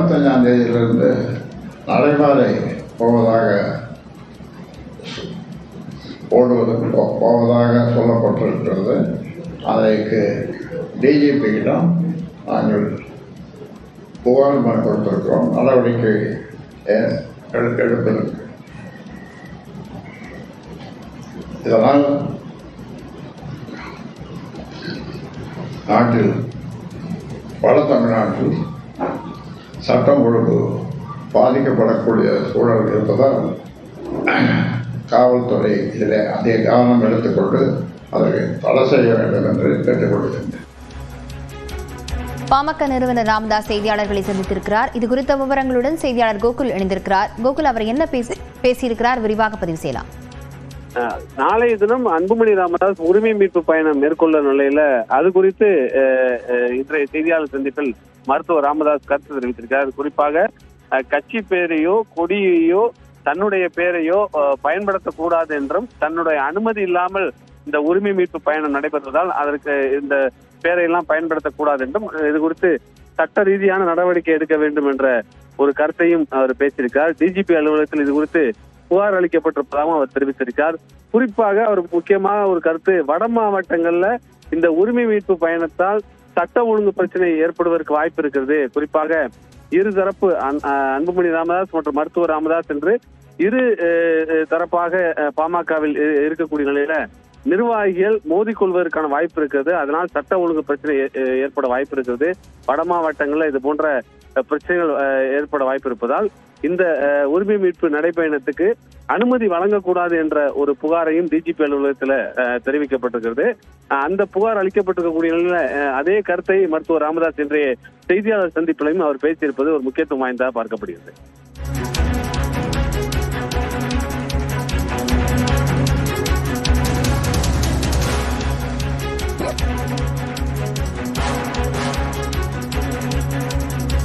25ஆம் தேதியிலிருந்து நடைமுறை போவதாக சொல்லப்பட்டிருக்கிறது. அதற்கு டிஜிபியிடம் நாங்கள் புகார் மனு கொடுத்திருக்கிறோம். நடவடிக்கை எடுப்பதற்கு இதனால் நாட்டில் வட தமிழ்நாட்டில் சட்டம் ஒழுங்கு பாதிக்கப்படக்கூடிய சூழல் இருப்பதால் காவல்துறை இதில் அதிக கவனம் எடுத்துக்கொண்டு அதை தடை செய்ய வேண்டும் என்று கேட்டுக்கொள்கின்றேன். பாமக நிறுவனர் ராமதாஸ் செய்தியாளர்களை சந்தித்திருக்கிறார். இது குறித்த விவரங்களுடன் செய்தியாளர் கோகுல் இணைந்திருக்கிறார். கோகுல், அவர் என்ன பேசியிருக்கிறார் விரிவாக பதிவு செய்யலாம். நாளைய தினம் அன்புமணி ராமதாஸ் உரிமை மீட்பு பயணம் மேற்கொள்ள நிலையில அது குறித்து இன்றைய செய்தியாளர் சந்திப்பில் மருத்துவர் ராமதாஸ் கருத்து தெரிவித்திருக்கிறார். குறிப்பாக கட்சி பேரையோ கொடியையோ தன்னுடைய பேரையோ பயன்படுத்தக்கூடாது என்றும் தன்னுடைய அனுமதி இல்லாமல் இந்த உரிமை மீட்பு பயணம் நடைபெறுவதால் அதற்கு இந்த பேரையெல்லாம் பயன்படுத்தக்கூடாது என்றும் இது குறித்து சட்ட ரீதியான நடவடிக்கை எடுக்க வேண்டும் என்ற ஒரு கருத்தையும் அவர் பேசியிருக்கிறார். டிஜிபி அலுவலகத்தில் இது குறித்து புகார் அளிக்கப்பட்டிருப்பதாகவும் அவர் தெரிவித்திருக்கிறார். குறிப்பாக அவர் முக்கியமாக ஒரு கருத்து, வட மாவட்டங்கள்ல இந்த உரிமை மீட்பு பயணத்தால் சட்ட ஒழுங்கு பிரச்சனை ஏற்படுவதற்கு வாய்ப்பு இருக்கிறது. குறிப்பாக இருதரப்பு அன்புமணி ராமதாஸ் மற்றும் மருத்துவர் ராமதாஸ் என்று இரு தரப்பாக பாமகவில் இருக்கக்கூடிய நிலையில நிர்வாகிகள் மோதிக்கொள்வதற்கான வாய்ப்பு இருக்கிறது. அதனால் சட்ட ஒழுங்கு பிரச்சனை ஏற்பட வாய்ப்பு இருக்கிறது. வட மாவட்டங்கள்ல இது போன்ற பிரச்சனைகள் ஏற்பட வாய்ப்பு இருப்பதால் இந்த உரிமை மீட்பு நடைபயணத்துக்கு அனுமதி வழங்கக்கூடாது என்ற ஒரு புகாரையும் டிஜிபி அலுவலகத்துல தெரிவிக்கப்பட்டிருக்கிறது. அந்த புகார் அளிக்கப்பட்டிருக்கக்கூடிய நிலையில அதே கருத்தை மருத்துவர் ராமதாஸ் இன்றைய செய்தியாளர் சந்திப்பிலையும் அவர் பேசியிருப்பது ஒரு முக்கியத்துவம் வாய்ந்ததாக பார்க்கப்படுகிறது.